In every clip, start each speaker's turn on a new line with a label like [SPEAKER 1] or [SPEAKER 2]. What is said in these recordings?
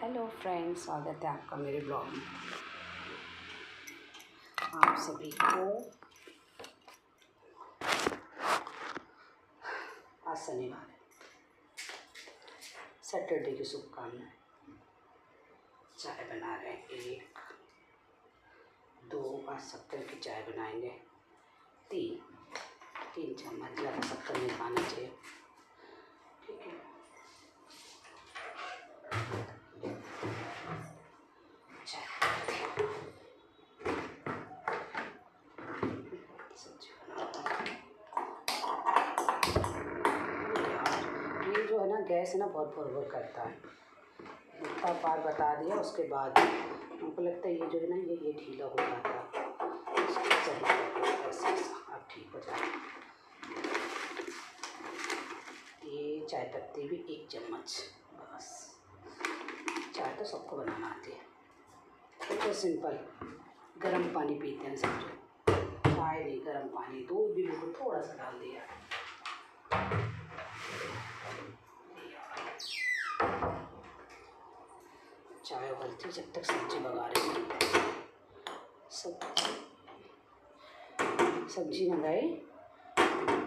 [SPEAKER 1] Hello friends, स्वागत है आपका मेरे ब्लॉग में। आप सभी को आज शनिवार है, सैटरडे की शुभकामनाएं। चाय बना रहे हैं, 1 2 आज शक्कर की चाय बनाएंगे। 3 चम्मच, ज़्यादा शक्कर नहीं खाना चाहिए, ठीक है। ये जो है ना, गैस है ना, बहुत भुर करता है। इतना बार बता दिया, उसके बाद हमको लगता है ये जो है ना, ये ढीला हो जाता है। अब ठीक हो जाए। ये चाय पत्ती भी 1 चम्मच, बस। चाय तो सबको बनाना आती है, तो सिंपल गर्म पानी पीते हैं सब जो। चाय नहीं, गर्म पानी, दूध भी बिल्कुल थोड़ा सा डाल दिया। चाय उबलती जब तक सब्जी बगा रही हूँ। सब्जी मंगाई,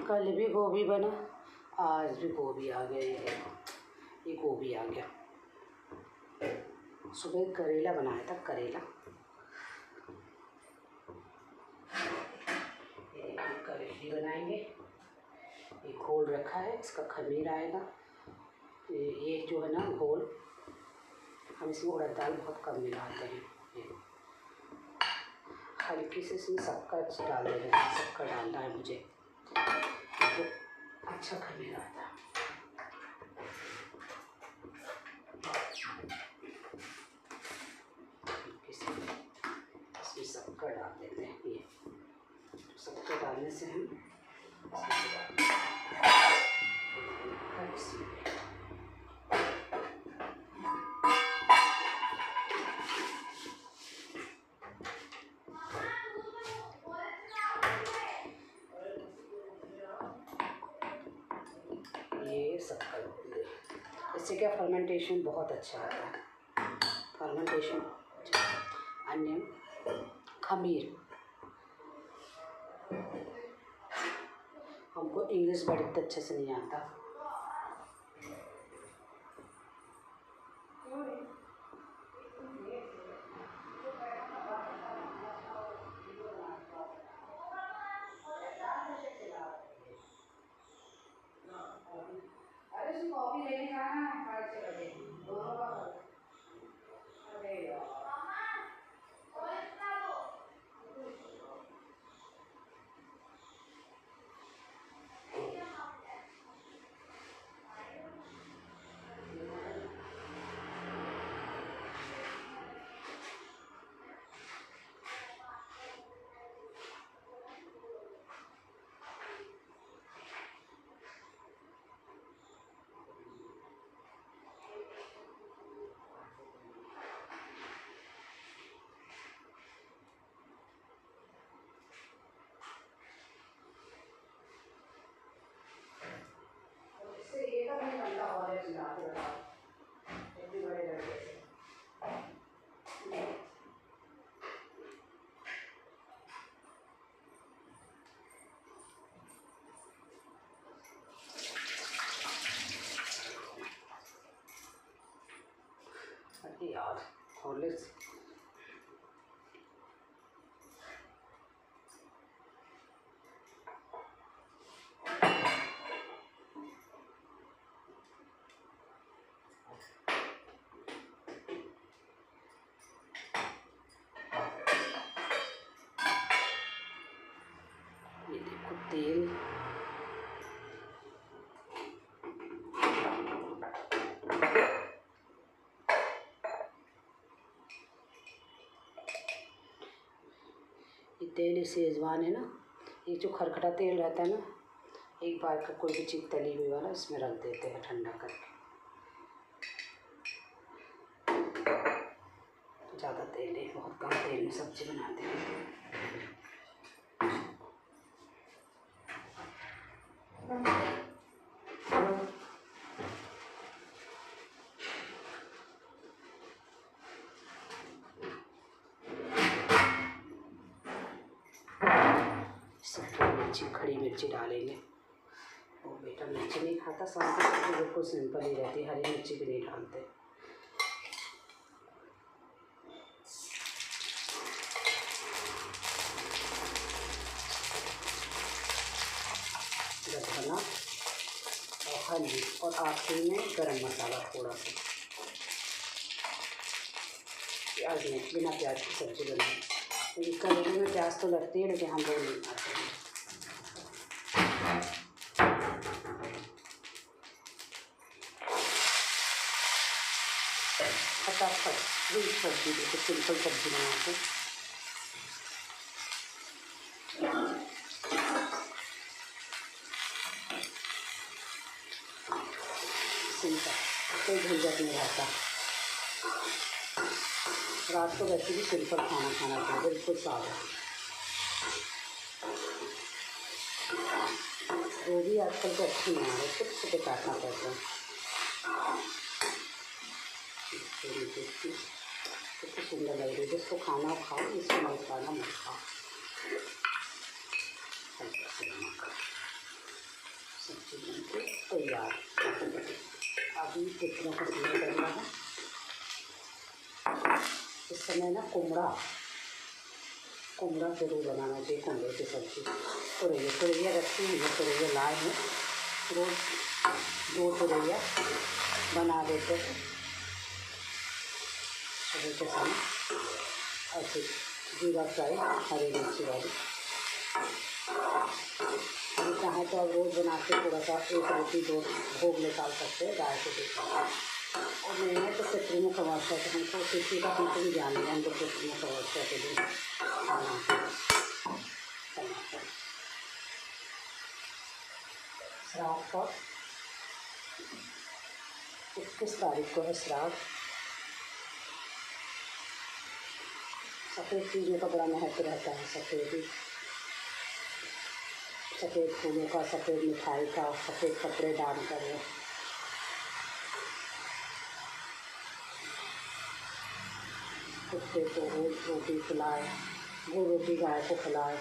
[SPEAKER 1] कल भी गोभी बना, आज भी गोभी आ गया। ये गोभी आ गया। सुबह करेला बनाया था, करेला। करेली बनाएंगे। ये घोल रखा है, इसका खमीर आएगा। ये जो है ना घोल, हम इसमें उड़द दाल बहुत कम मिलाते हैं। ये हल्की से इसमें शक्कर डाल देना है, शक्कर डालना है मुझे, तो अच्छा खमीर आता है। इसमें शक्कर डाल देते हैं। ये शक्कर डालने से हम ये शक्कर, इससे क्या फर्मेंटेशन बहुत अच्छा होता है। फर्मेंटेशन, अन्य खमीर। हमको इंग्लिश बड़े अच्छे से नहीं आता। अरे कॉफी लेने जाना है 5 बजे। ये तो नहीं बनता और चिल्लाते बताओ इतने बड़े लड़के से। अरे यार, हॉर्लिक्स तेल, ये तेल सेजवान है ना, ये जो खरखटा तेल रहता है ना, एक बार का कोई भी चीज़ तली हुई वाला इसमें रख देते हैं ठंडा करके। ज़्यादा तेल नहीं, बहुत कम तेल में सब्जी बनाते हैं। मिर्ची, खड़ी मिर्ची डालेंगे। वो बेटा मिर्ची नहीं खाता, साथ में सब्ज़ी बिल्कुल सिंपल ही रहती है, हरी मिर्ची भी नहीं डालते। बना और हल्दी और आखिरी में गरम मसाला थोड़ा सा। प्याज नहीं, बिना प्याज की सब्ज़ी बनाई, क्योंकि करेले में प्याज तो लगती है लेकिन हम लोग नहीं खाते हैं। फटाफट वही सब्ज़ी, देखो सिंपल सब्ज़ी बनाते। सिंपल, कोई झंझट नहीं रहता। रात को वैसे भी सिंपल खाना खाना चाहिए, बिल्कुल सादा। वो भी आजकल तो अच्छी नहीं आ रही, छोटे छोटे काटना पड़ता है। कितनी सुंदर लग रही है। जिसको खाना खाओ, इसको नहीं खाना मत खाओ। सब्जी बनके तैयार। अभी कितना का समय करना है इस समय ना, कुमड़ा ज़रूर बनाना चाहिए, कुमड़े की सब्ज़ी। तुरैया रखी हुई है, तुरैया लाए हैं, रोज़ 2 तुरैया बना देते हैं सुबह के समय। ऐसे जीरा फ्राई, हरी मिर्ची वाली। अभी चाहें तो अब रोज़ बना के थोड़ा सा 1 रोटी 2 भोग निकाल सकते हैं गाय को देकर। और नहीं है तो पितरों का वर्षा, तो हमको किसी का हमको भी जान लिया, हम लोग पितरों का वर्षा के लिए खाना टमाटर। श्राद्ध का 21 तारीख को है श्राद्ध। सफ़ेद चीज़ों का बड़ा महत्व रहता है। सफ़ेद फूलों का, सफ़ेद मिठाई का, सफ़ेद कपड़े दान करें। कुत्ते को रोज़ रोटी खिलाए, वो रोटी गाय को खिलाए।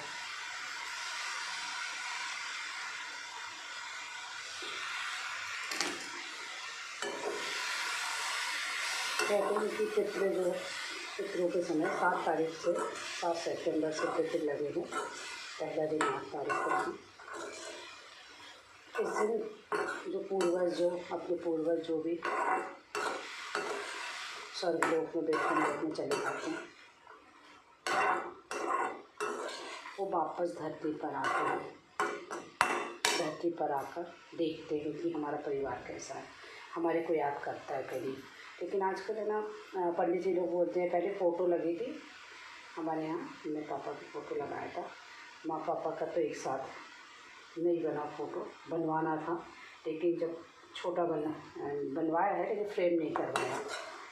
[SPEAKER 1] कहते हैं कि पितरों के समय 7 तारीख से 7 सितंबर से पितर लगे हैं। पहला दिन 8 तारीख को है। इस दिन अपने पूर्वज जो भी स्वर्गलोक में बैठने में चले जाते हैं, वो वापस धरती पर आते हैं। धरती पर आकर देखते हैं कि हमारा परिवार कैसा है, हमारे को याद करता है कभी। लेकिन आजकल है ना, पंडित जी लोग बोलते हैं, पहले फ़ोटो लगी थी हमारे यहाँ, हमने पापा की फ़ोटो लगाया था। माँ पापा का तो एक साथ नहीं बना फ़ोटो, बनवाना था, लेकिन जब छोटा बनवाया है लेकिन फ्रेम नहीं करवाया।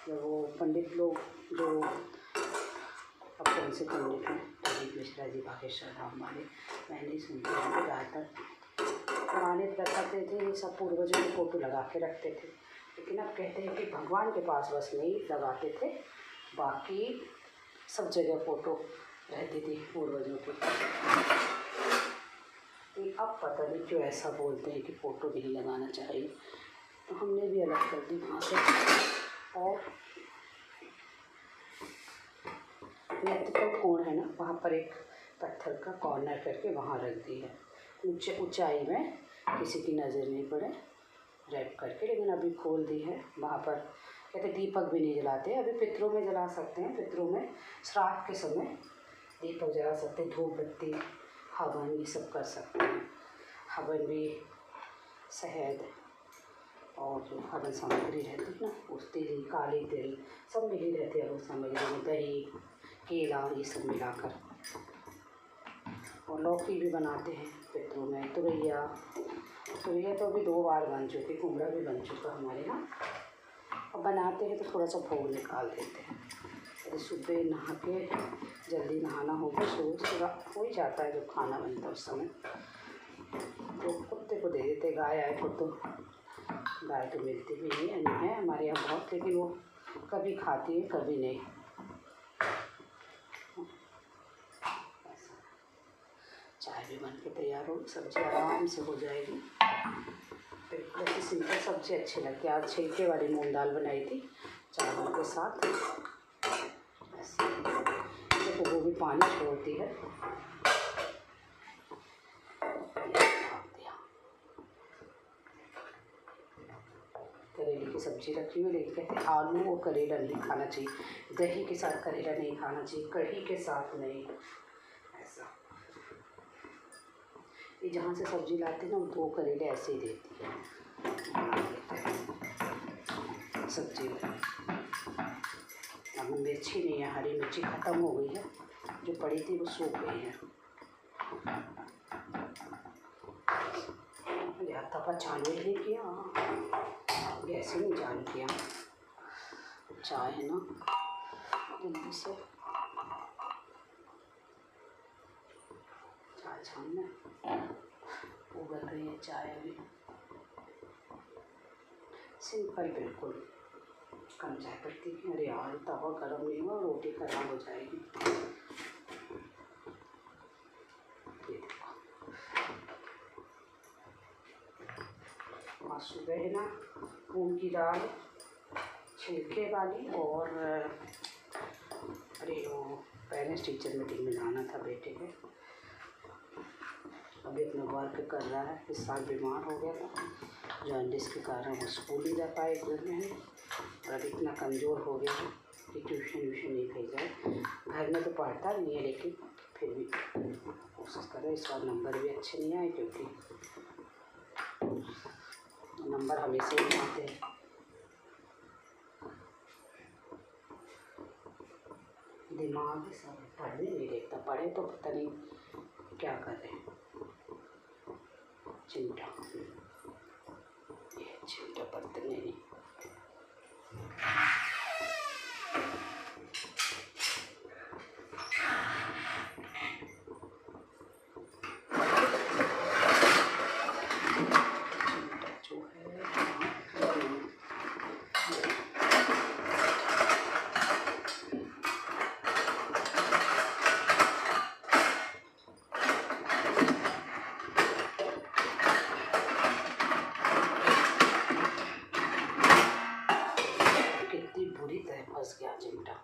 [SPEAKER 1] जब वो पंडित लोग जो अब कौन से पंडित हैं, प्रदीप मिश्रा जी बागेश्वर धाम वाले, मैंने सुनते हैं ज़्यादातर पुराने बताते थे, ये सब पूर्वजों की फ़ोटो लगा के रखते थे। लेकिन अब कहते हैं कि भगवान के पास बस नहीं लगाते थे, बाकी सब जगह फ़ोटो रहती थी पूर्वजों की। अब पता नहीं क्यों ऐसा बोलते हैं कि फ़ोटो नहीं लगाना चाहिए, तो हमने भी अलग कर दी वहाँ से। और नेत्र कोण है ना, वहाँ पर एक पत्थर का कॉर्नर करके वहाँ रख दी है, ऊंचाई में, किसी की नज़र नहीं पड़े, रैप करके। लेकिन अभी खोल दी है वहाँ पर। कहते दीपक भी नहीं जलाते, अभी पितरों में जला सकते हैं। पितरों में श्राद्ध के समय दीपक जला सकते हैं, धूप बत्ती हवन ये सब कर सकते हैं। हवन भी शहद और जो हवन सामग्री रहती है ना, उस तिल, काली तिल सब मिली रहती है। उस सामग्री में दही, केला ये सब मिलाकर। और लौकी भी बनाते हैं पितरों में। तुरैया तो अभी 2 बार बन चुकी, कुमड़ा भी बन चुका हमारे यहाँ। अब बनाते हैं तो थोड़ा सा भोग निकाल देते हैं। अरे सुबह नहा के, जल्दी नहाना होगा, सुबह हो ही जाता है जब खाना बनता है उस समय, तो कुत्ते को दे देते। गाय आए को तो गाय तो मिलती भी नहीं है हमारे यहाँ बहुत, लेकिन वो कभी खाती है कभी नहीं। चाय भी बन के तैयार होगी, सब्ज़ी आराम से हो जाएगी। बिल्कुल ऐसी सिंपल सब्ज़ी अच्छी लगती है। आज छिलके वाली मूंग दाल बनाई थी चावल के साथ। ऐसे देखो वो भी पानी छोड़ती है। करेले की सब्ज़ी रखी हुई, लेकिन कहते हैं आलू और करेला नहीं खाना चाहिए, दही के साथ करेला नहीं खाना चाहिए, कढ़ी के साथ नहीं। ऐसा ये जहाँ से सब्ज़ी लाते हैं ना, वो करेले ऐसे ही देती है सब्ज़ी में। अब मिर्ची नहीं है, हरी मिर्ची ख़त्म हो गई है, जो पड़ी थी वो सूख गई है। तवा चालू नहीं किया, गैस ही नहीं चालू किया। चाय है ना, जल्दी से चाय छानना, उबल रही है चाय अभी। सिंपल बिल्कुल, कम चाय पत्ती की। अरे यार तवा गर्म नहीं हुआ, रोटी खराब हो जाएगी। आज सुबह है ना मूंग की दाल छिलके वाली, और अरे वो पेरेंट्स टीचर मीटिंग में जाना था बेटे के। अभी अपना वर्क कर रहा है, इस साल बीमार हो गया था जॉन्डिस के कारण, वो स्कूल नहीं जा पाए घर में है, और अब इतना कमज़ोर हो गया है कि ट्यूशन व्यूशन नहीं भेजा है। घर में तो पढ़ता नहीं है, लेकिन फिर भी कोशिश कर रहे। इस बार नंबर भी अच्छे नहीं आए, क्योंकि नंबर हमेशा ही आते हैं। दिमाग सब पढ़ने नहीं देखता, पढ़े तो पता नहीं क्या कर रहे हैं। चिमटा, ये चिमटा बर्तन नहीं। फंस गया चिमटा।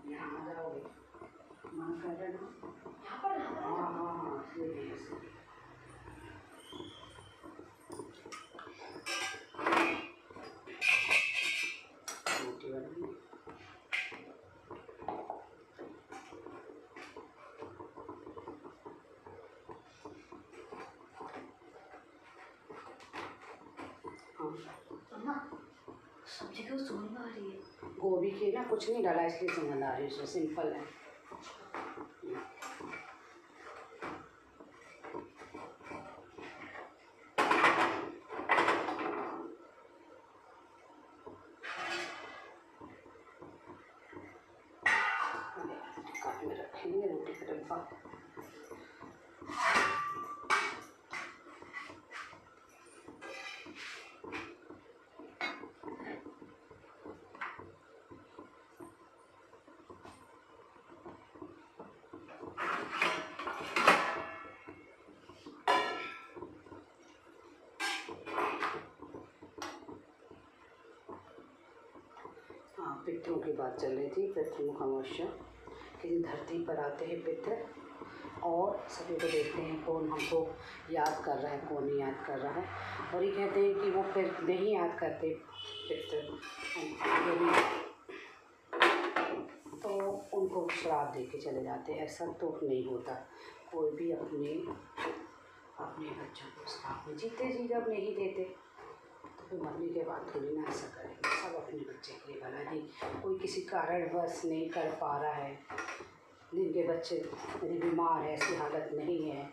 [SPEAKER 1] यहाँ आ जाओगे, माँ कर रहे ना, हाँ हाँ हाँ, रोटी बनानी।
[SPEAKER 2] सब्जी क्यों सुगंध आ रही है?
[SPEAKER 1] गोभी की ना कुछ नहीं डाला, इसलिए सुगंध आ रही है, सिंपल है। काट में रखेंगे रोटी का डब्बा। पितरों की बात चल रही थी, पितृमुख अमावस्या के दिन धरती पर आते हैं पितृ, और सभी को देखते हैं कौन हमको याद कर रहा है, कौन नहीं याद कर रहा है। और ये कहते हैं कि वो फिर नहीं याद करते पितृ, तो उनको श्राप दे के चले जाते हैं। ऐसा तो नहीं होता, कोई भी अपने बच्चों को श्राप में जीते जी जब नहीं देते, तो मरने के बाद थोड़ी ना ऐसा करेंगे। सब अपने बच्चे के लिए भला ही, कोई किसी कारणवश नहीं कर पा रहा है, जिनके बच्चे मेरे बीमार है, ऐसी हालत नहीं है,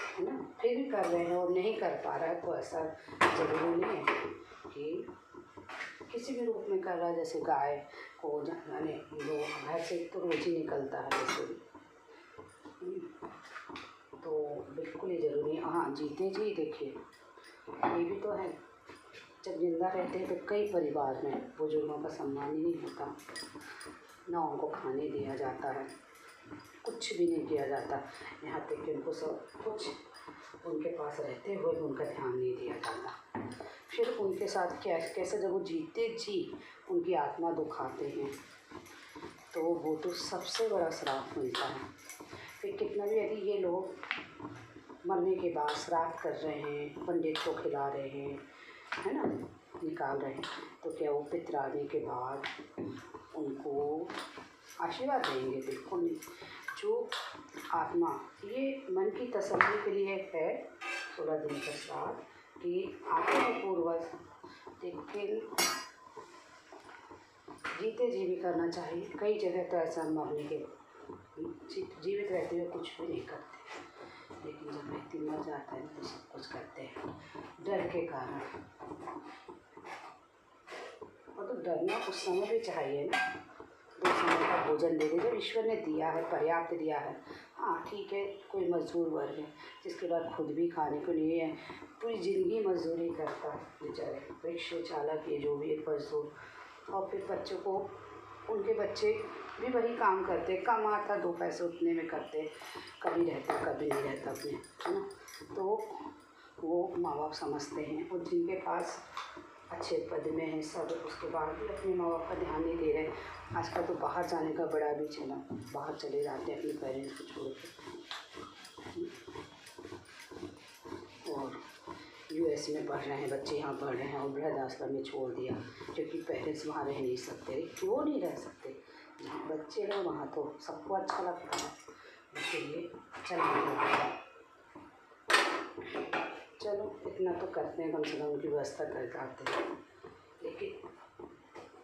[SPEAKER 1] है ना, फिर भी कर रहे हैं और नहीं कर पा रहा है तो ऐसा ज़रूरी नहीं है कि किसी भी रूप में कर रहा है। जैसे गाय को यानी जो घर से तो रोज ही निकलता है वैसे भी, तो बिल्कुल ही ज़रूरी है। हाँ, जीते जी देखिए ये भी तो है, जब जिंदा रहते हैं तो कई परिवार में बुजुर्गों का सम्मान ही नहीं होता, ना उनको खाने दिया जाता है, कुछ भी नहीं किया जाता। यहाँ तक कि उनको सब कुछ उनके पास रहते हुए भी उनका ध्यान नहीं दिया जाता। फिर उनके साथ कैसे जब वो जीते जी उनकी आत्मा दुखाते हैं तो वो तो सबसे बड़ा श्राप मिलता है। फिर कितना भी यदि ये लोग मरने के बाद श्राद्ध कर रहे हैं, पंडित को खिला रहे हैं, है ना, निकाल रहे हैं, तो क्या वो पितर आने के बाद उनको आशीर्वाद देंगे? बिल्कुल नहीं। जो आत्मा, ये मन की तसल्ली के लिए है 16 दिन का श्राद्ध कि आते हैं पूर्वज, लेकिन जीते जी भी करना चाहिए। कई जगह तो ऐसा मरने के जीवित रहते हुए कुछ भी नहीं करते, लेकिन जब व्यक्ति मर जाता है तो सब कुछ करते हैं डर के कारण। और तो डरना उस समय भी चाहिए ना, 2 समय का भोजन दे दे, जब ईश्वर ने दिया है, पर्याप्त दिया है। हाँ ठीक है, कोई मजदूर वर्ग है जिसके बाद खुद भी खाने को नहीं है, पूरी ज़िंदगी मजदूरी करता है बेचारे, रिक्शे चालक ये जो भी एक मजदूर, और फिर बच्चों को, उनके बच्चे भी वही काम करते, कम आता 2 पैसे उतने में करते, कभी रहता कभी नहीं रहता अपने, है ना। तो वो माँ बाप समझते हैं, और जिनके पास अच्छे पद में हैं सब, उसके बाद भी अपने माँ बाप का ध्यान नहीं दे रहे। आजकल तो बाहर जाने का बड़ा भी चला, बाहर चले जाते हैं अपने पेरेंट्स को छोड़ के, और यूएस में पढ़ रहे हैं बच्चे, यहाँ पढ़ रहे हैं और वृद्धाश्रम में छोड़ दिया क्योंकि पेरेंट्स वहाँ रह नहीं सकते। क्यों नहीं रह सकते? जहाँ बच्चे हैं वहाँ तो सबको अच्छा लगता है, इसीलिए चलना पड़ेगा। चलो इतना तो करते हैं, कम से कम उनकी व्यवस्था कर जाते हैं। लेकिन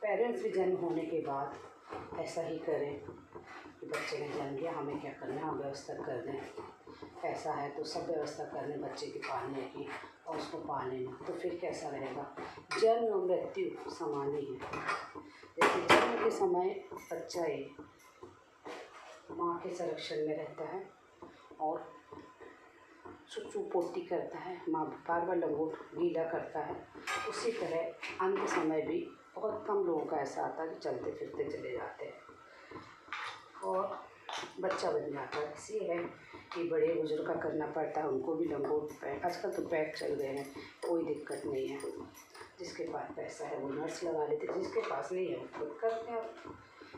[SPEAKER 1] पेरेंट्स भी जन्म होने के बाद ऐसा ही करें कि बच्चे ने जन्म लिया, हमें क्या करना है, हम व्यवस्था कर दें। ऐसा है तो सब व्यवस्था कर लें बच्चे की पालने की और उसको पालने में, तो फिर कैसा रहेगा? जन्म और मृत्यु समान ही है। जैसे जन्म के समय बच्चा ही माँ के संरक्षण में रहता है और सुसु पोटी करता है, माँ बार बार लंगोट गीला करता है, उसी तरह अंत समय भी बहुत कम लोगों का ऐसा आता है कि चलते फिरते चले जाते हैं और बच्चा बन जाता है। इसलिए है कि बड़े बुजुर्ग का करना पड़ता है, उनको भी लंगोट पैक, आजकल तो पैक चल गए हैं, कोई दिक्कत नहीं है। जिसके पास पैसा है वो नर्स लगा लेते, जिसके पास नहीं है वो खुद करते हैं।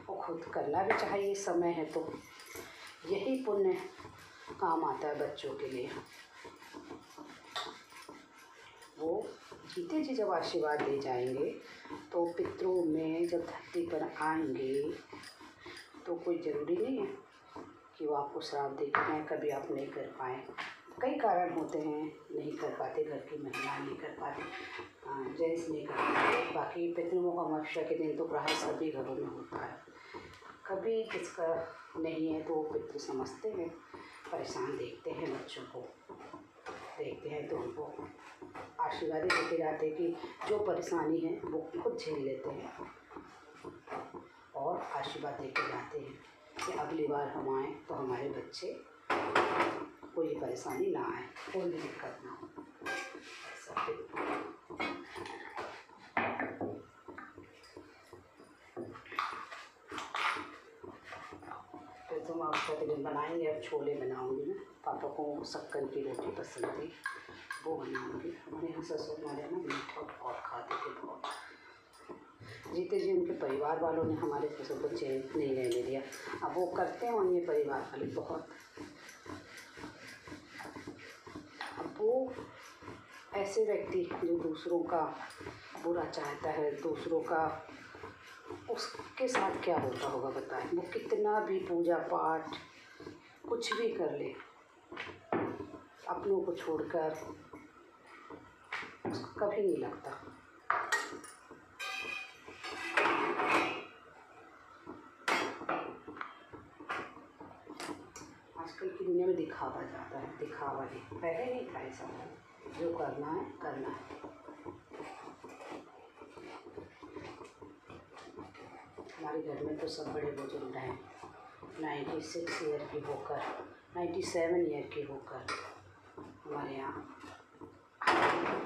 [SPEAKER 1] वो खुद करना भी चाहिए, समय है तो यही पुण्य काम आता है बच्चों के लिए। वो जीते जी जब आशीर्वाद दे जाएंगे तो पितरों में जब धरती पर आएंगे तो कोई ज़रूरी नहीं है कि वो आपको श्राप दे के जाएँ, कभी आप नहीं कर पाएँ। कई कारण होते हैं, नहीं कर पाते, घर की महिला नहीं कर पाती, जेंट्स नहीं कर पाते। बाकी पितरों का अमावस्या के दिन तो प्राय सभी घरों में होता है। कभी किसका नहीं है तो वो पितृ समझते हैं, परेशान देखते हैं बच्चों को, देखते हैं तो उनको आशीर्वाद देते जाते हैं कि जो परेशानी है वो खुद झेल लेते हैं और आशीर्वाद देके जाते हैं कि अगली बार हम आएँ तो हमारे बच्चे कोई परेशानी ना आए, कोई भी दिक्कत ना हो। ऐसा फिर तुम आप प्रतिदिन बनाएंगे। अब छोले बनाऊंगी ना, पापा को शक्कर की रोटी पसंद थी, वो बनाऊंगी। हमारे यहाँ ससुर वाले ना मीठा बहुत खाते थे, बहुत। जीते जी उनके परिवार वालों ने हमारे ससुर को चैन नहीं रहने दिया। अब वो करते हैं उनके परिवार वाले बहुत। अब वो ऐसे व्यक्ति जो दूसरों का बुरा चाहता है, दूसरों का, उसके साथ क्या होता होगा बताएं? वो कितना भी पूजा पाठ कुछ भी कर ले, अपनों को छोड़कर उसको कभी नहीं लगता। आजकल आजकल की दुनिया में दिखावा ज़्यादा है, दिखावा नहीं, पहले नहीं था ऐसा। जो करना है करना है। हमारे घर में तो सब बड़े बुजुर्ग हैं, 96 ईयर की होकर, 97 ईयर की होकर हमारे यहाँ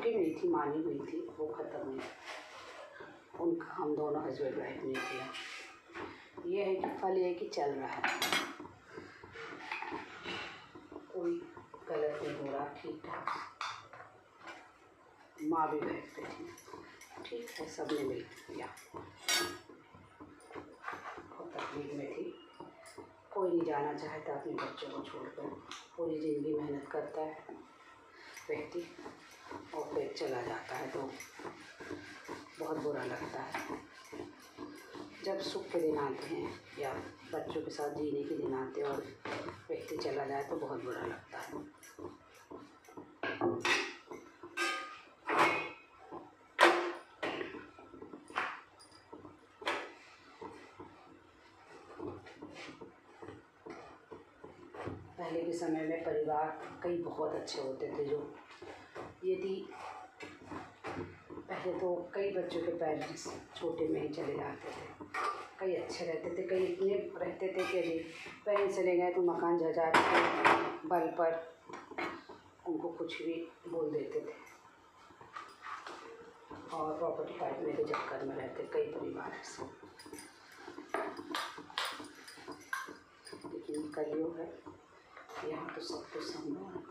[SPEAKER 1] की नहीं थी, मानी हुई थी, वो ख़त्म हुई। उनका हम दोनों हस्बैंड वाइफ ने किया। ये है कि फल ये है कि चल रहा है, कोई गलत नहीं हो रहा, ठीक ठाक। माँ भी बैठ पे थी, ठीक है, सब ने मिल किया। बहुत तकलीफ में थी, कोई नहीं जाना चाहता अपने बच्चों को छोड़कर। पूरी ज़िंदगी मेहनत करता है व्यक्ति और फिर चला जाता है तो बहुत बुरा लगता है। जब सुख के दिन आते हैं या बच्चों के साथ जीने के दिन आते हैं और व्यक्ति चला जाए तो बहुत बुरा लगता है। पहले के समय में परिवार कई बहुत अच्छे होते थे, जो यदि पहले तो कई बच्चों के पेरेंट्स छोटे में ही चले जाते थे, कई अच्छे रहते थे, कई इतने रहते थे कि यदि पेरेंट्स चले गए तो मकान जजा के बल पर उनको कुछ भी बोल देते थे और प्रॉपर्टी काटने के चक्कर में रहते कई परिवार ऐसे। लेकिन कलयुग है, यहाँ तो सब कुछ संभव है।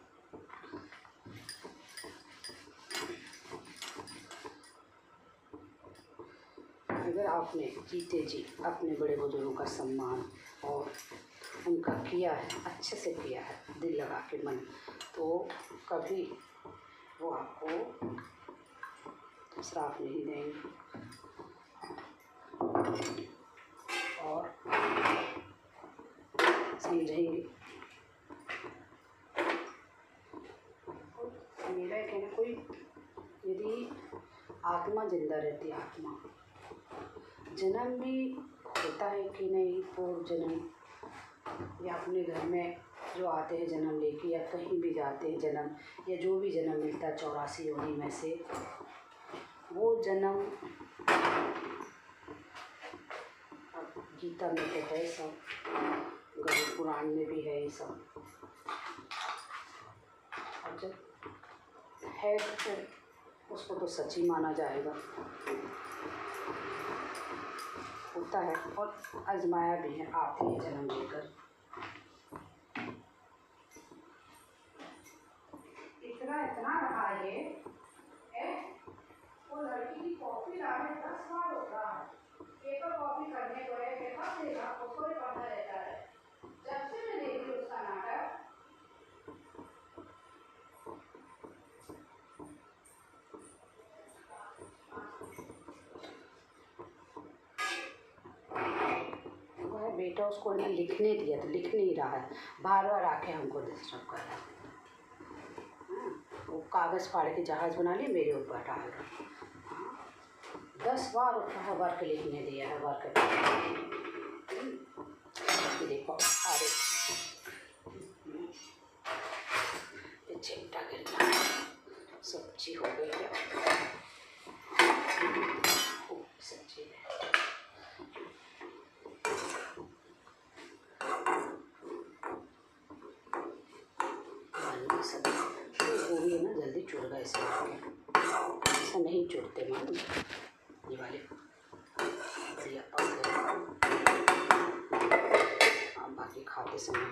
[SPEAKER 1] अगर आपने जीते जी अपने बड़े बुजुर्गों का सम्मान और उनका किया है, अच्छे से किया है, दिल लगा के मन, तो कभी वो आपको श्राप नहीं देंगे और समझेंगे। मेरा कहना, कोई यदि आत्मा जिंदा रहती है, आत्मा जन्म भी होता है कि नहीं, पूर्व जन्म या अपने घर में जो आते हैं जन्म लेके या कहीं भी जाते हैं जन्म, या जो भी जन्म मिलता है 84 योनि में से, वो जन्म अब गीता में तो है सब, गरुड़ पुराण में भी है ये सब। और जब है तो फिर उसको तो सच ही माना जाएगा, होता है और आजमाया भी है, आती है जन्म लेकर। इतना रहा ये वो लड़की की कॉपी लाने 10 बार हो रहा है, पेपर कॉपी करने को है, पेपर देगा उसको ही पढ़ना रहता है। जब से मैं देखी उसका नाटक, वह बेटा उसको ना लिखने दिया तो लिख नहीं रहा है, बार बार आके हमको डिस्टर्ब कर रहा है। वो कागज़ फाड़ के जहाज़ बना लिए, मेरे ऊपर डाल रहा। 10 बार उठा है, वर्क लिखने दिया है, वर्क देखो आ रही चिमटा गिर गया, सब्जी हो गई क्या? सब्जी गोभी है ना, जल्दी चुड़ गए ऐसे नहीं चुड़ते मालूम, ये वाले बढ़िया पक गए। हाँ, बाकी खाते समय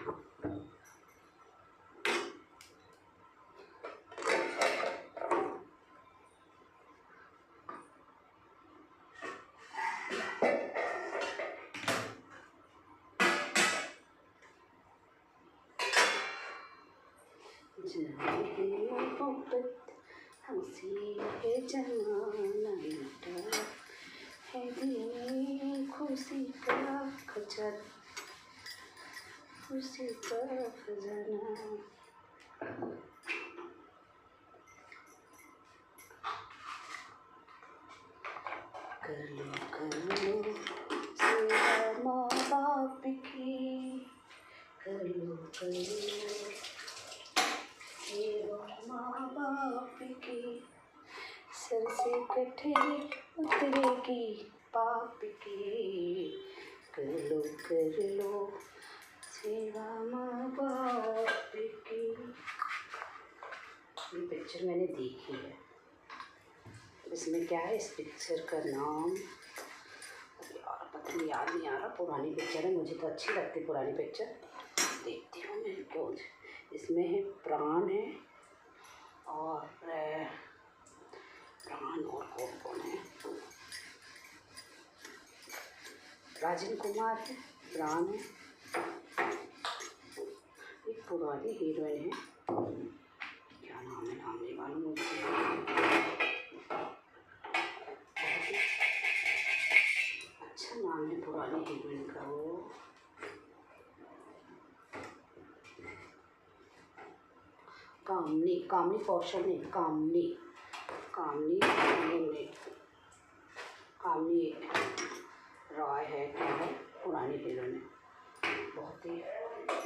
[SPEAKER 1] हंसी है जमाना लुटा है दिल खुशी का खजर, खुशी का खजाना। कर लो सेवा माँ बाप की, कर लो बाप की, सर से कटे उतरेगी पाप की, कर लो सेवा माँ बाप की। ये पिक्चर मैंने देखी है। इसमें क्या है, इस पिक्चर का नाम यार पता नहीं, याद नहीं आ रहा। पुरानी पिक्चर है, मुझे तो अच्छी लगती पुरानी पिक्चर, देखती हूँ मैं क्यों। इसमें है प्राण है और प्राण और कौन कौन है, राजन कुमार है, प्राण है, एक पुरानी हीरोइन है, क्या नाम है, नाम नहीं मालूम मुझे। अच्छा नाम है पुरानी हीरोइन का, वो कामनी, कामनी कौशल नहीं, कामनी, कामनी नहीं, कामनी रॉय है, क्या है, पुरानी हीरोइन है, बहुत ही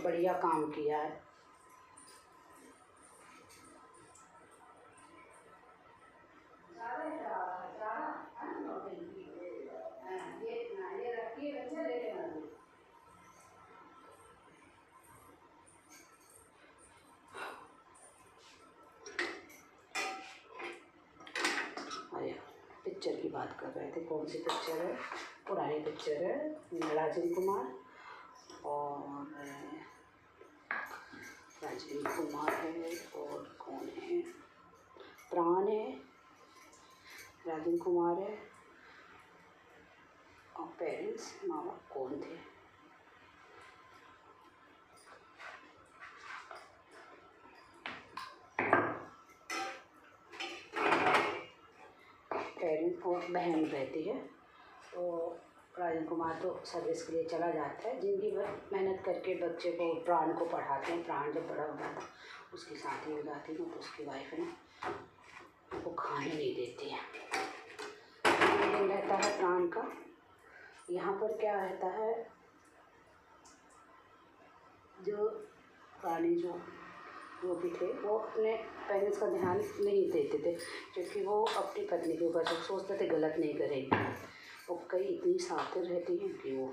[SPEAKER 1] बढ़िया काम किया है। पिक्चर की बात कर रहे थे, कौन सी पिक्चर है, पुरानी पिक्चर है, राजन कुमार और राजन कुमार है और कौन है, प्राण है, राजन कुमार है और पेरेंट्स माँ बाप कौन थे, पेरेंट्स और बहन रहती है। तो राजन कुमार तो सर्विस के लिए चला जाता है, जिंदगी भर मेहनत करके बच्चे को, प्राण को पढ़ाते हैं। प्राण जब बड़ा हो जाता उसकी शादी हो जाती है, तो उसकी वाइफ है ना वो खाने नहीं देती है, दिन रहता है प्राण का। यहाँ पर क्या रहता है, जो प्राणी जो भी थे वो अपने पेरेंट्स का ध्यान नहीं देते थे, क्योंकि वो अपनी पत्नी के ऊपर सोचते थे गलत नहीं करेंगे। वो कई इतनी शातिर रहती हैं कि वो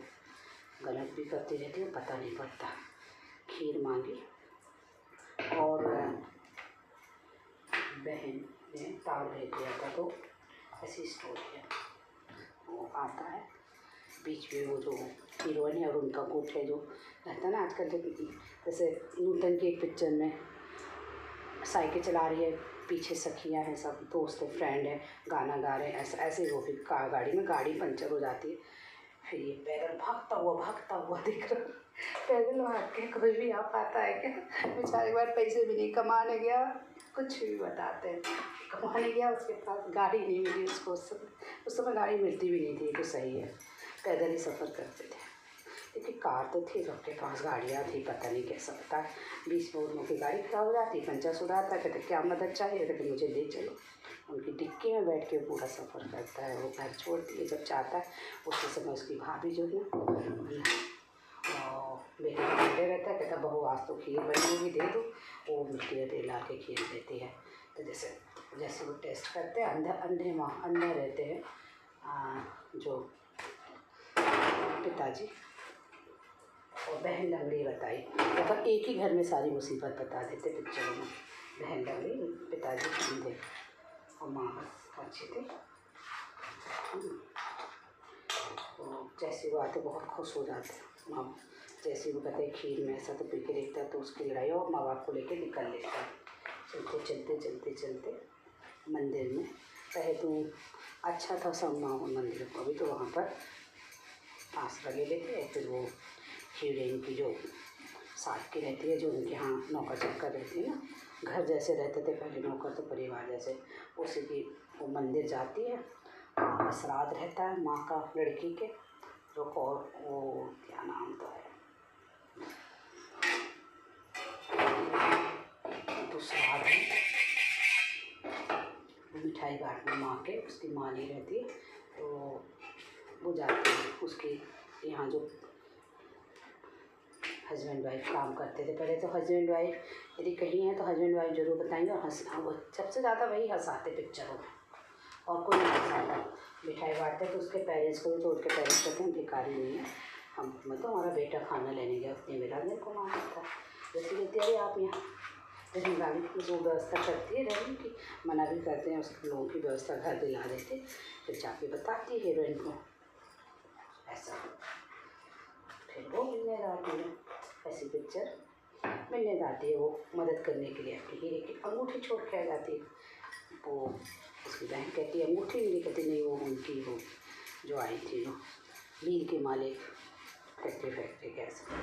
[SPEAKER 1] गलत भी करती रहती है, पता नहीं पड़ता। खीर मांगी और बहन ने तार भेज दिया था, तो ऐसी स्टोरी है। वो आता है बीच में, वो जो हीरोइन है और उनका गुट है जो रहता है ना आजकल, जैसे नूतन की एक पिक्चर में साइकिल चला रही है, पीछे सखियाँ हैं, सब दोस्त है, फ्रेंड है, गाना गा रहे हैं, ऐसे वो भी गाड़ी में गाड़ी पंचर हो जाती है, फिर ये पैदल भागता हुआ दिख रहा, पैदल भाग के कोई भी आ पाता है क्या, बेचारे बार पैसे भी नहीं कमाने गया, कुछ भी बताते हैं, कमाने गया, उसके पास गाड़ी नहीं मिली उसको, उस समय गाड़ी मिलती भी नहीं थी, तो सही है, पैदल ही सफ़र करते थे। क्योंकि कार तो थी, सबके पास गाड़ियाँ थी, पता नहीं कैसा होता है, 20 लोगों की गाड़ी खराब हो जाती, पंचर सुधारता, कहते क्या मदद चाहिए, कहते मुझे ले चलो। उनकी डिक्की में बैठ के पूरा सफ़र करता है, वो घर छोड़ती है जब चाहता है, उसी समय उसकी भाभी जो है बेटे का बर्थडे रहता है, कहता बहू आज तो खीर बनी होगी दे दो, वो मिट्टी में तेल ला के खीर देती है। तो जैसे वो टेस्ट करते हैं, अंदर रहते हैं जो पिताजी, और बहन लंगड़ी बताई, मतलब एक ही घर में सारी मुसीबत बता देते पिक्चरों में। बहन लंगड़ी, पिताजी अंधे और माँ बस अच्छी थी। तो जैसे वो आते बहुत खुश हो जाते माँ, जैसे वो कहते खीर में ऐसा तो पी के देखता है, तो उसकी लड़ाई और माँ बाप को लेके निकल लेता है। चलते मंदिर में, पहले तो अच्छा था सब माहौल मंदिर को, अभी तो वहाँ पर आसरा ले लेते हैं, फिर वो हीरोइन की जो साथ की रहती है, जो उनके यहाँ नौकर चक्कर रहती है ना, घर जैसे रहते थे पहले नौकर, तो परिवार जैसे, उसी की वो मंदिर जाती है, वहाँ का श्राद्ध रहता है माँ का लड़की के, जो और वो क्या नाम तो है, तो श्राद्ध है, मिठाई बांटने माँ के, उसकी माँ नहीं रहती है, तो वो जाती है उसके यहाँ, जो हस्बैंड वाइफ काम करते थे पहले। तो हस्बैंड वाइफ यदि कहीं हैं तो हस्बैंड वाइफ जरूर बताएंगे। और वो सबसे ज़्यादा वही हंसाते पिक्चरों में, और कोई नहीं हंसाता। मिठाई बांटते तो उसके पेरेंट्स को, तो उसके पेरेंट्स कहते हैं भिखारी नहीं है हम, मतलब हमारा बेटा खाना लेने गया उतने मेरा मेरे को मार था। जैसे कहते अरे आप यहाँ, लेकिन गाड़ी की जो व्यवस्था करती है रहने की, मना भी करते हैं, उसके लोगों की व्यवस्था घर दिला देते, फिर जाके बताती है हीरोइन को ऐसा। फिर वो मिलने जाती है, ऐसी पिक्चर मिलने जाती है वो मदद करने के लिए अपनी हीरे की अंगूठी छोड़ के आ जाती है। वो उसकी बहन कहती है अंगूठी मेरी, कहती नहीं वो उनकी, वो जो आई थी वो मील के मालिक फैक्ट्री कैसे,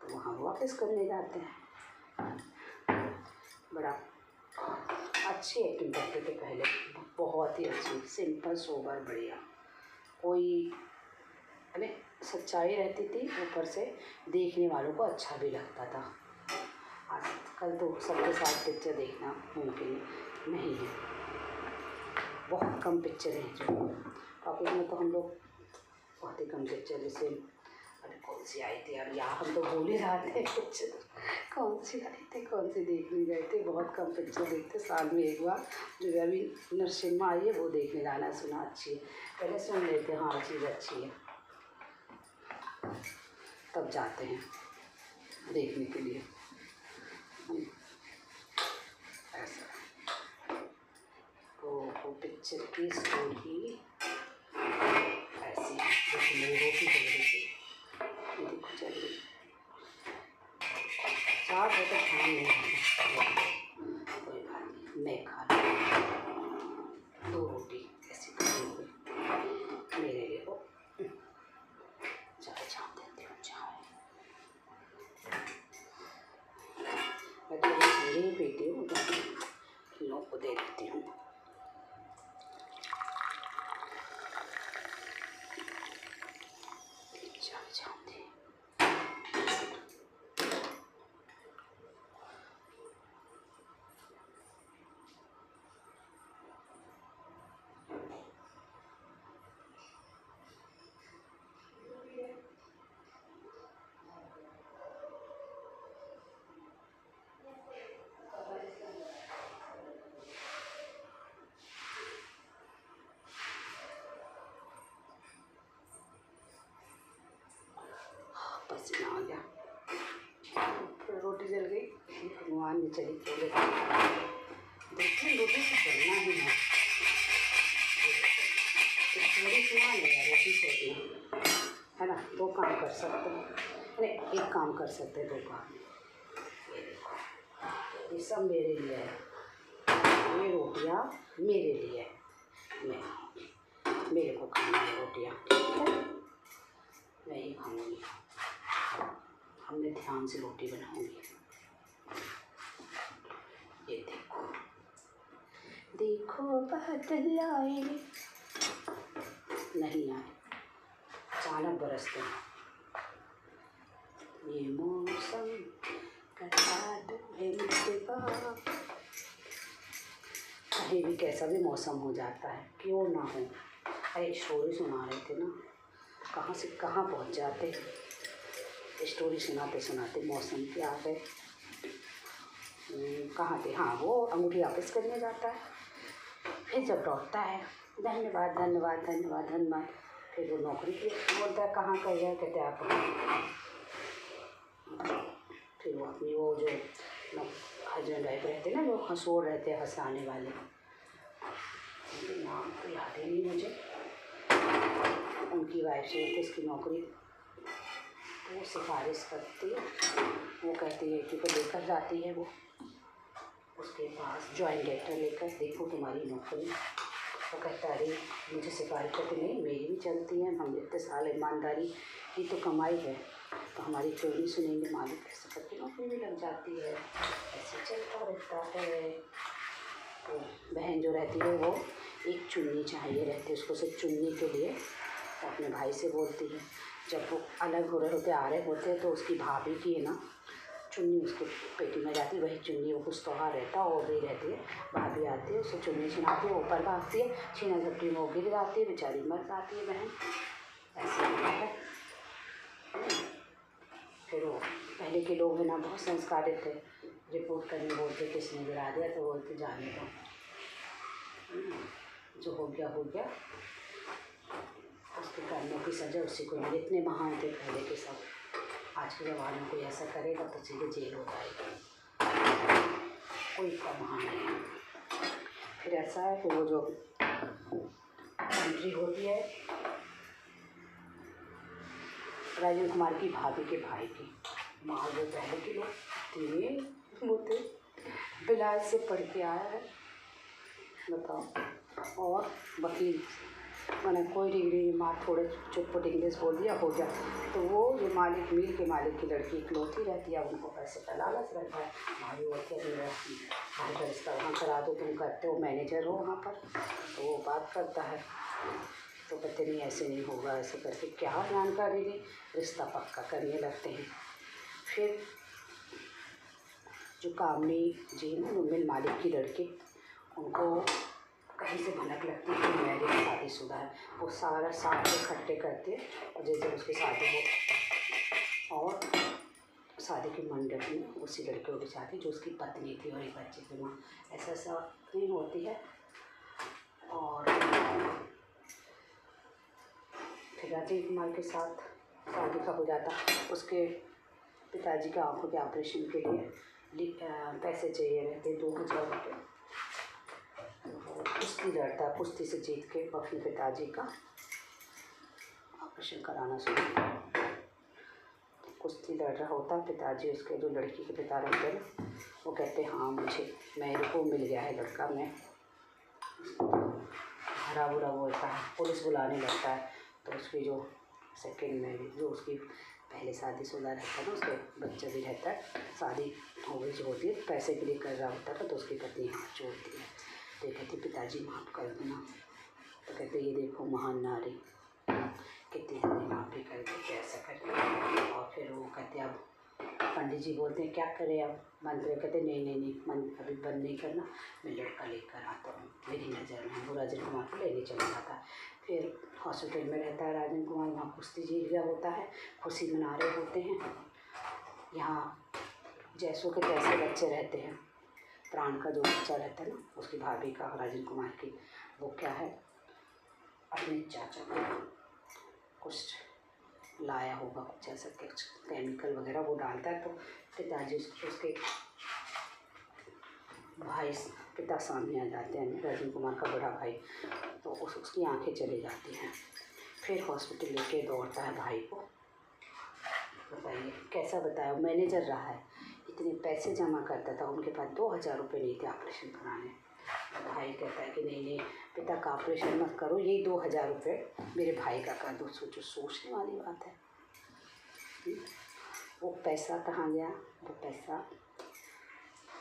[SPEAKER 1] तो वहाँ वापस करने जाते हैं। बड़ा अच्छी एक्टिंग करते थे पहले, बहुत ही अच्छी, सिंपल सोबर बढ़िया, कोई अरे सच्चाई रहती थी, ऊपर से देखने वालों को अच्छा भी लगता था। आजकल तो सबके साथ पिक्चर देखना मुमकिन नहीं है, बहुत कम पिक्चर हैं जो टॉपिक में, तो हम लोग बहुत ही कम पिक्चर, जैसे अरे कौन सी आई थी, अब यार हम तो भूल ही रहे थे पिक्चर कौन सी आई थी, कौन सी देखने गए थे। बहुत कम पिक्चर देखते, साल में एक बार जो अभी नरसिम्हा आई है वो देखने जाना, सुना अच्छी है, पहले सुन लेते हैं हाँ चीज़ अच्छी है तब जाते हैं देखने के लिए। ऐसा तो वो पिक्चर की स्टोरी ऐसी, जैसे मेरी रोटी चल रही थी, देखो चल रही चार हो तो ध्यान नहीं है, कोई बात नहीं, मैं खा लूँ 2 रोटी ऐसी खाई हुई मेरे लिए, वो चाय देती हूँ, चाय मैं तो ठंडी ही पीती हूँ, तो लोगों को दे देती हूँ। पसीना आ गया, फिर रोटी जल गई, भगवान ने चली चले देखिए रोटी से चलना ही है, थोड़ी सुना नहीं रोटी से है ना, 2 काम कर सकते हैं, अरे 1 काम कर सकते हैं, 2 काम। ये देखो ये सब मेरे लिए है, ये रोटियाँ मेरे लिए, मैं मेरे को खानी है रोटियाँ, ठीक है मैं ही खाऊंगी, हमने ध्यान से रोटी बनाऊंगी। ये देखो देखो बादल आए नहीं आए, अचानक बरसते हैं, ये मौसम कहीं भी कैसा भी मौसम हो जाता है, क्यों ना हो। अरे स्टोरी सुना रहे थे ना, कहाँ से कहाँ पहुँच जाते, स्टोरी सुनाते सुनाते मौसम पे आ गए। कहाँ थे, हाँ वो अंगूठी वापस करने जाता है, फिर जब लौटता है धन्यवाद धन्यवाद धन्यवाद धन्यवाद, फिर वो नौकरी की बोलता है कहाँ कर गए, कहते आप, फिर वो अपनी वो जो हस्बैंड वाइफ रहते ना, जो हंसोड़ रहते हैं हंसाने वाले, नाम तो याद ही नहीं मुझे, उनकी वाइफ से उसकी नौकरी, वो सिफारिश करती है, वो कहती है कि को लेकर जाती है वो उसके पास जॉइंट लेटर लेकर, देखो तुम्हारी नौकरी, वो कहता है अरे मुझे सिफारिश करती नहीं, मेरी भी चलती है, हम इतने साल ईमानदारी की तो कमाई है, तो हमारी क्यों नहीं सुनेंगे, मालिक कैसे करके नौकरी भी लग जाती है, ऐसे चलता रहता है। तो बहन जो रहती है वो एक चुन्नी चाहिए रहती है उसको, सिर्फ चुन्नी के लिए वो अपने भाई से बोलती है, जब वो अलग हो रहे होते आ रहे होते हैं तो उसकी भाभी की है ना चुन्नी उसके पेटी में जाती है, वही चुन्नी वो कुछ त्योहार रहता है और भी रहती है, भाभी आती है उससे चुन्नी छिनाती है, ऊपर भागती है, छीना झपटी में वो गिर जाती है, बेचारी मर जाती है बहन, ऐसे होता है। फिर वो पहले के लोग है ना बहुत संस्कारित थे, रिपोर्ट करने बोलते किसने गिरा दिया तो बोलते जाने दो, जो हो गया हो गया, उसके कर्मों की सजा उसी को मिले। इतने महान थे पहले के सब। आज के ज़माने में कोई ऐसा करेगा तो सीधे जेल हो जाएगी, कोई इतना महान नहीं है। फिर ऐसा है कि वो जो एंट्री होती है राजेंद्र कुमार की भाभी के भाई की, माँ जो पहले के लोग थे वो थे, बिलाज से पढ़ के आया है बताओ, और वकील मैंने कोई डिग्री माँ थोड़े चुटपुट इंग्लिश बोल दिया हो गया। तो वो जो मालिक मिल के मालिक की लड़की इकलौती रहती है, उनको पैसे का लालच रहता है, भाई बोलते हैं भाई का रिश्ता वहाँ करा दो, तुम करते हो मैनेजर हो वहाँ पर, तो वो बात करता है तो कहते नहीं ऐसे नहीं होगा, ऐसे करके क्या जानकारी दी, रिश्ता पक्का करने लगते हैं। फिर जो कामनी जी ना मिल मालिक की लड़की, उनको कहीं से भनक लगती है कि मैरिज शादीशुदा है, वो सारा साथ इकट्ठे करते और जैसे उसकी शादी हो, और शादी के मंडप में उसी लड़के को बिठाती जो उसकी पत्नी थी और एक बच्चे की माँ। ऐसा ऐसा नहीं होती है। और फिर राजेंद्र कुमार के साथ शादी का हो जाता, उसके पिताजी का आँखों के ऑपरेशन के लिए पैसे चाहिए रहते 2000 रुपये। कुश्ती लड़ता, कुश्ती से जीत के अपने पिताजी का ऑपरेशन कराना शुरू। कुश्ती लड़ रहा होता, पिताजी उसके जो लड़की के पिता रहते हैं वो कहते हाँ मुझे मेरे को मिल गया है लड़का, मैं हरा बुरा बोलता है, पुलिस बुलाने लगता है। तो उसकी जो सेकंड में जो उसकी पहले शादीशुदा रहता है ना, उसके बच्चा भी रहता है, शादी हो गई जो होती है पैसे के लिए कर रहा होता है, तो उसकी पत्नी हाथ जोड़ती है, तो कहती पिताजी माफ़ कर देना। तो कहते ये देखो महान नारी कितनी जल्दी माफ़ी कर देते ऐसा करके। और फिर वो कहते अब पंडित जी बोलते हैं क्या करें अब मंत्र, कहते नहीं मंत्र अभी बंद नहीं करना, मैं लड़का लेकर आता हूँ, मेरी नज़र में। वो राजेंद्र कुमार को लेने चला जाता है। फिर हॉस्पिटल में रहता है राजेंद्र कुमार, वहाँ कुश्ती जीत गया होता है, खुशी मना रहे होते हैं। यहाँ जैसों के तैसे बच्चे रहते हैं, प्राण का जो बच्चा रहता है ना उसकी भाभी का राजेंद्र कुमार की, वो क्या है अपने चाचा को कुछ लाया होगा, कुछ ऐसा कुछ केमिकल वगैरह वो डालता है, तो पिताजी उसके भाई पिता सामने आ जाते हैं, राजेंद्र कुमार का बड़ा भाई, तो उसकी आंखें चली जाती हैं। फिर हॉस्पिटल लेके दौड़ता है भाई को, बताइए कैसा बताया, मैनेजर रहा है, इतने पैसे जमा करता था, उनके पास 2000 रुपये नहीं थे ऑपरेशन कराने। भाई कहता है कि नहीं पिता का ऑपरेशन मत करो, यही 2000 रुपये मेरे भाई का कर दो। सोचो सोचने वाली बात है। वो पैसा कहाँ गया, वो पैसा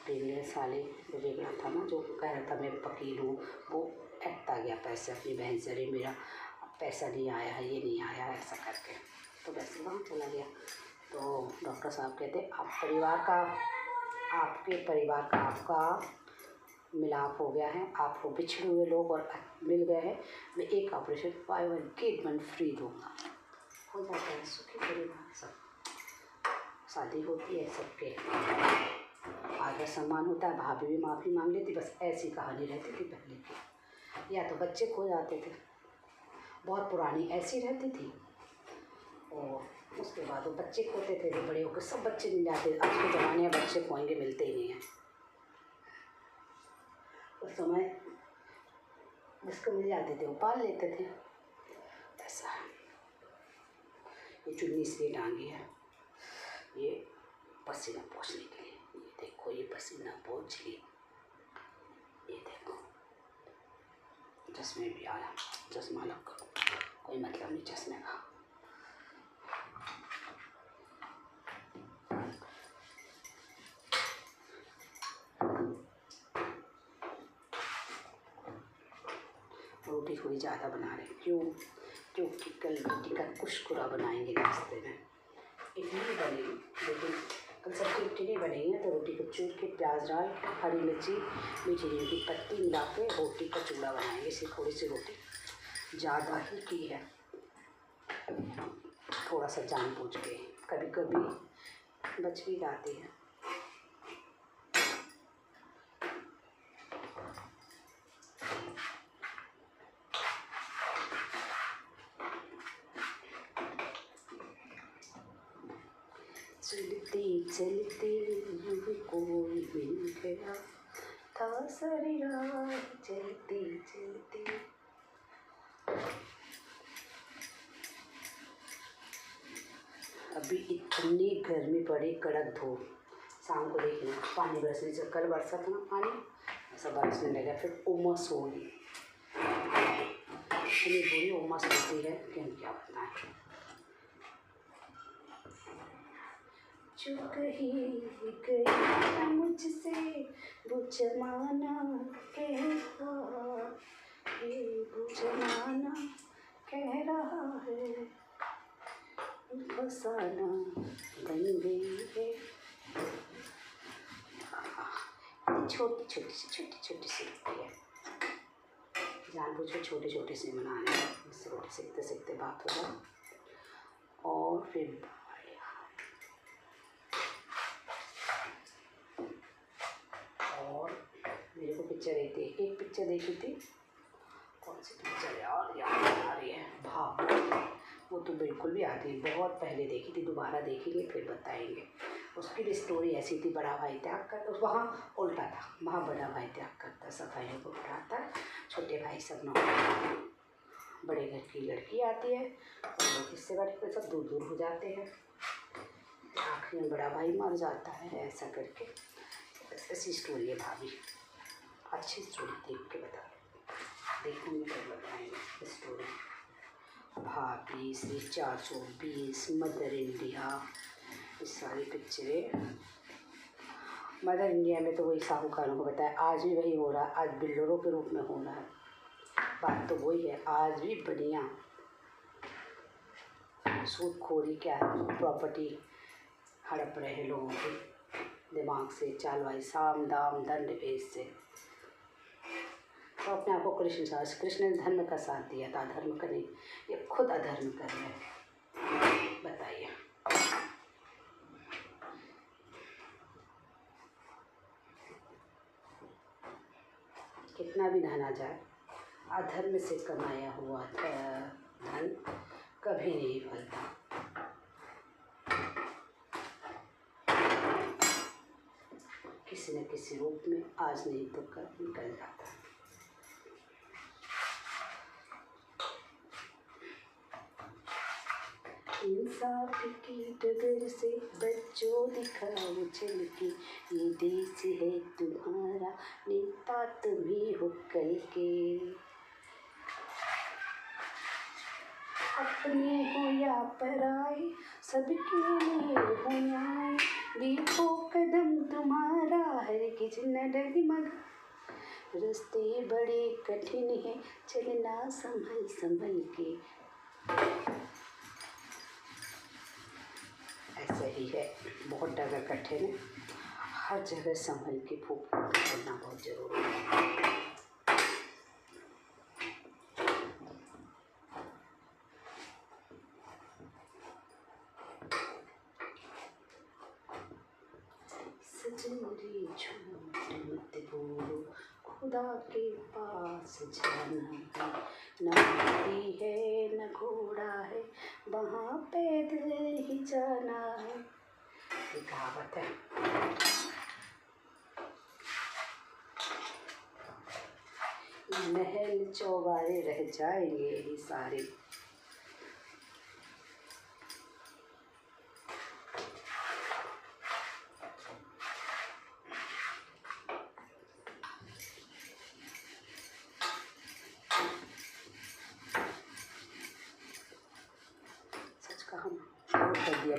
[SPEAKER 1] बिगड़े साले जो बिगड़ा था ना, जो कह रहा था मैं वकील हूँ, वो ऐसा गया पैसे अपनी बहन से, अरे मेरा पैसा नहीं आया है, ये नहीं आया है, ऐसा करके तो वैसे वहाँ चला गया। तो डॉक्टर साहब कहते आप परिवार का, आपके परिवार का आपका मिलाप हो गया है, आपको बिछड़े हुए लोग और मिल गए हैं, मैं एक ऑपरेशन 5 मंथ फ्री दूँगा। हो जाता है सुखी परिवार, सब शादी होती है, सबके आदर सम्मान होता है, भाभी भी माफ़ी मांग लेती, बस ऐसी कहानी रहती थी पहले की। या तो बच्चे खो जाते थे, बहुत पुरानी ऐसी रहती थी, और उसके बाद वो बच्चे खोते थे, जो बड़े होकर सब बच्चे मिल जाते। आज के ज़माने में बच्चे खोएंगे मिलते ही नहीं हैं। उस समय जिसको मिल जाते थे वो पाल लेते थे, ऐसा है। ये चुन्नी इसलिए टांगी है, ये पसीना पोंछने के लिए। ये देखो ये पसीना पोंछ ली, ये देखो चश्मे भी आया, चश्मा लग कोई मतलब नहीं चश्मे का। रोटी थोड़ी ज़्यादा बना रहे क्यों, क्योंकि कल रोटी का कुशकुरा बनाएंगे नाश्ते में। इडली बनेगी, लेकिन कल सब्जी रोटी नहीं बनेगी ना, तो रोटी को चूर के प्याज डाल के हरी मिर्ची मीठी नीम की पत्ती मिला के रोटी का चूड़ा बनाएंगे। इसे थोड़ी सी रोटी ज़्यादा ही की है, थोड़ा सा जानबूझ के, कभी कभी बच भी जाती है। चलते चलते यूं कोई मिल गया था, सारी राह चलते चलते। अभी इतनी गर्मी पड़ी, कड़क धूप। शाम को देखना पानी बरसने से, कल बरसा था ना पानी, ऐसा बरसने लगा, फिर उमस होगी, इतनी बुरी उमस होती है कि हम क्या बताएं। जो कही गई मुझसे वो जमाना कहता है, वो जमाना कह रहा है, फसाना बन गई है। छोटी छोटी सी रोटी है, जानबूझ छोटे छोटे से बनाने हैं, इससे रोटी सेकते सेकते बात होगा। और फिर मेरे को पिक्चर एक पिक्चर देखी थी, कौन सी पिक्चर यार याद आ रही है, भाग, वो तो बिल्कुल भी आती है, बहुत पहले देखी थी, दोबारा देखेंगे फिर बताएंगे। उसकी भी स्टोरी ऐसी थी, बड़ा भाई त्याग करता, वहाँ उल्टा था, वहाँ बड़ा भाई त्याग करता, सब भाइयों को उठाता, छोटे भाई सब नौकरी, बड़े घर की लड़की आती है और लोग इससे बड़े सब दूर दूर हो जाते हैं, आखिर में बड़ा भाई मर जाता है, ऐसा करके। ऐसी स्टोरी है भाभी, अच्छी स्टोरी देख के बता, देखूँगी फिर बताएंगे स्टोरी। भाभी, श्री 420, मदर इंडिया, ये सारी पिक्चरें। मदर इंडिया में तो वही साहूकारों को बताया, आज भी वही हो रहा है, आज बिल्डरों के रूप में हो रहा है, बात तो वही है, आज भी बढ़िया सूदखोरी क्या है, प्रॉपर्टी हड़प रहे लोगों के दिमाग से, चालवाई, साम दाम दंड भेद से। तो अपने आप को कृष्ण ने धर्म का साथ दिया था, अधर्म का नहीं, ये खुद अधर्म कर रहे हैं, बताइए। कितना भी धन आ जाए, अधर्म से कमाया हुआ धन कभी नहीं फलता। किसी न किसी रूप में आज नहीं तो कल निकल जाता है। इंसाफ की डगर से बच्चों दिखाओ चल के, ये देश है तुम्हारा, नेता तुम्ही हो कल के। अपने हो या पराए, सबके लिए हो न्याय, देखो कदम तुम्हारा हर किस न डगमग, रास्ते बड़े कठिन है, चलना संभल संभल के। ऐसा ही है, बहुत डगर कठिन है, हर जगह संभल के फूक चलना बहुत जरूरी है। सजनरी झूठ मत बोलो, खुदा के पास जाना है, न हाथी है न घोड़ा है, वहाँ पैदल ही जाना है, ये कहावत है। महल चौबारे रह जाएंगे ये सारे, हम बोर कर दिया,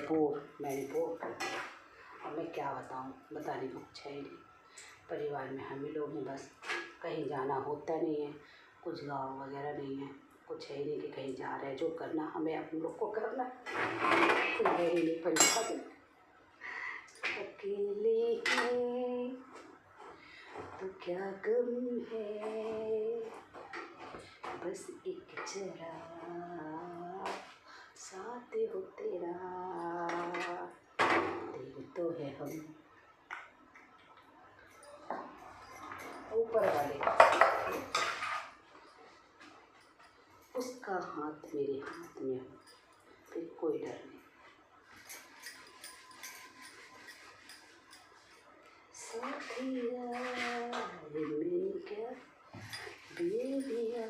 [SPEAKER 1] मैंने बोर कर दिया। और मैं क्या बताऊँ, बताने को कुछ है ही नहीं। परिवार में हम ही लोग हैं बस, कहीं जाना होता नहीं है, कुछ गाँव वगैरह नहीं है, कुछ है ही नहीं कि कहीं जा रहे हैं। जो करना हमें हम लोग को करना, कोई है ही नहीं परिवार में। अकेले हैं तो क्या गम है, बस एक जरा साथ होते करूँ, ऊपर वाले उसका हाथ मेरे हाथ में हो, फिर कोई डर नहीं। साथिया में क्या बेबिया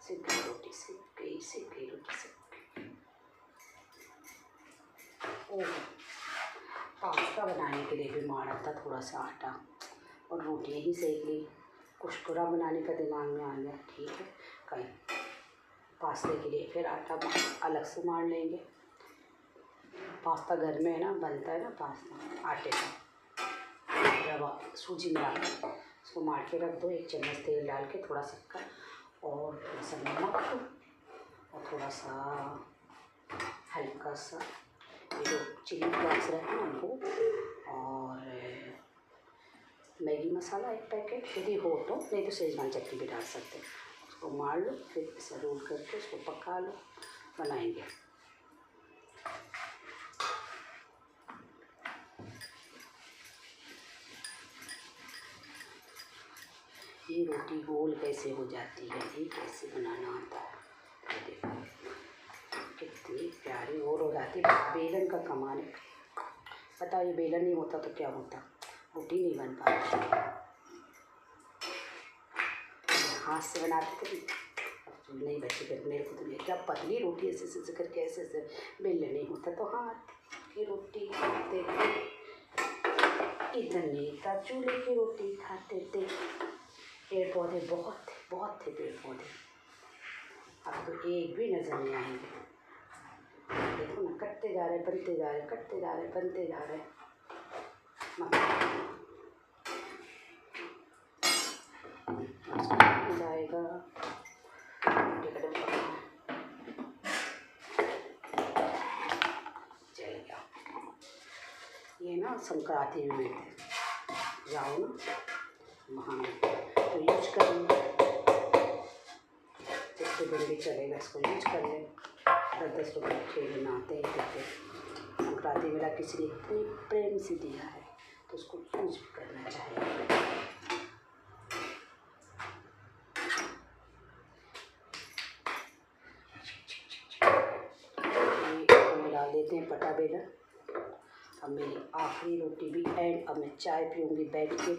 [SPEAKER 1] सिक गई रोटी, सिक गई रोटी, सिक गई। ओह, पास्ता बनाने के लिए भी मारा था थोड़ा सा आटा और रोटियाँ ही सेक ली। कुशकुरा बनाने का दिमाग में आ गया, ठीक है कल पास्ते के लिए फिर आटा अलग से मार लेंगे। पास्ता घर में है ना, बनता है ना पास्ता आटे का, रवा सूजी मिला कर उसको मार के रख दो। 1 चम्मच तेल डाल के, थोड़ा सा और थोड़ा सा नमक और थोड़ा सा हल्का सा ये जो चिली फ्लेक्स रहता है ना वो, और मैगी मसाला 1 पैकेट यदि हो तो, नहीं तो शेजवान चटनी भी डाल सकते हैं। उसको मार लो, फिर इसे रोल करके उसको पका लो, बनाएंगे। ये रोटी गोल कैसे हो जाती है, ये कैसे बनाना आता है, ये देखो कितनी प्यारी गोल हो जाती है। बेलन का कमाल है। बताओ ये बेलन नहीं होता तो क्या होता, रोटी नहीं बन पाती। हाथ से बनाते थे, अब नहीं बची फिर मेरे को, तो ये क्या पतली रोटी ऐसे ऐसे करके ऐसे ऐसे बेलन नहीं होता तो हाथ की रोटी खाते थे। इतने का चूल्हे की रोटी खाते थे। पेड़ पौधे बहुत थे पेड़ पौधे, अब तो एक भी नजर नहीं आएंगे। देखो ना, कटते जा रहे, बनते जा रहे, कटते जा रहे, बनते जा रहे। जाएगा चल गया। ये ना संक्रांति में मिलते, जाओ ना वहाँ तो यूज कर लो, जितने दिन भी चलेगा इसको यूज कर ले। 10-10 रुपये ठेले में आते ही देते। संक्रांति मेरा किसी ने इतनी प्रेम से दिया है तो उसको यूज भी करना चाहिए। डाल देते हैं पटा बेलन। अब मेरी आखिरी रोटी भी एंड। अब मैं चाय पीऊँगी बैठ के,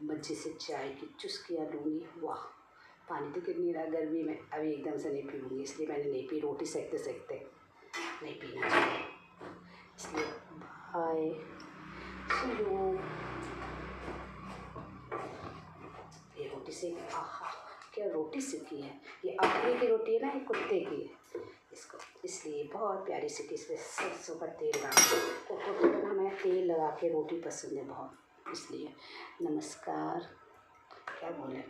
[SPEAKER 1] मज़े से चाय की चुस्कियाँ लूँगी। वाह, पानी तो कितनी रहा गर्मी में, अभी एकदम से नहीं पीऊँगी, इसलिए मैंने नहीं पी। रोटी सेकते सेकते नहीं पीना चाहिए, इसलिए बाय, सी यू। ये रोटी सेक, आहा क्या रोटी सेकी है। ये आखिरी की रोटी है ना, ये कुत्ते की है, इसको इसलिए बहुत प्यारी सी, इसमें सरसों का तेल डाल के, हमें तेल लगा के रोटी पसंद है बहुत, इसलिए। नमस्कार, क्या बोले,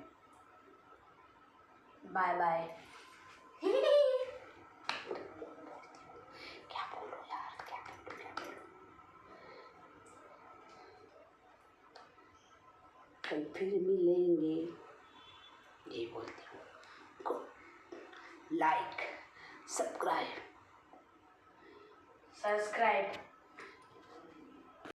[SPEAKER 2] बाय बाय।
[SPEAKER 1] क्या बोलो यार, क्या बोलो। कल फिर मिलेंगे, ये बोलती हूँ। Like, subscribe.